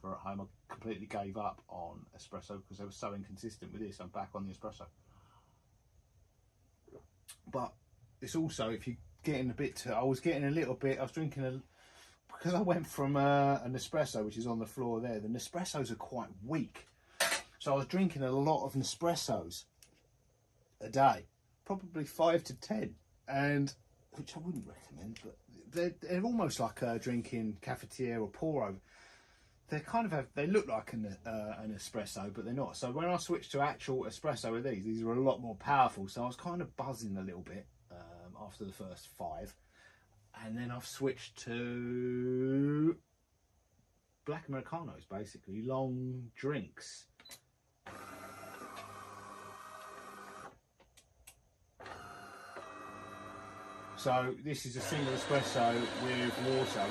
for at home. I completely gave up on espresso because they were so inconsistent with this. I'm back on the espresso. But it's also, if you're getting a bit I was drinking because I went from an espresso, which is on the floor there. The Nespressos are quite weak. So I was drinking a lot of Nespressos a day, probably 5 to 10, and which I wouldn't recommend, but they're almost like drinking cafetiere or pour over. They kind of they look like an espresso, but they're not. So when I switched to actual espresso with these were a lot more powerful. So I was kind of buzzing a little bit after the first 5, and then I've switched to black Americanos, basically long drinks. So this is a single espresso with water, which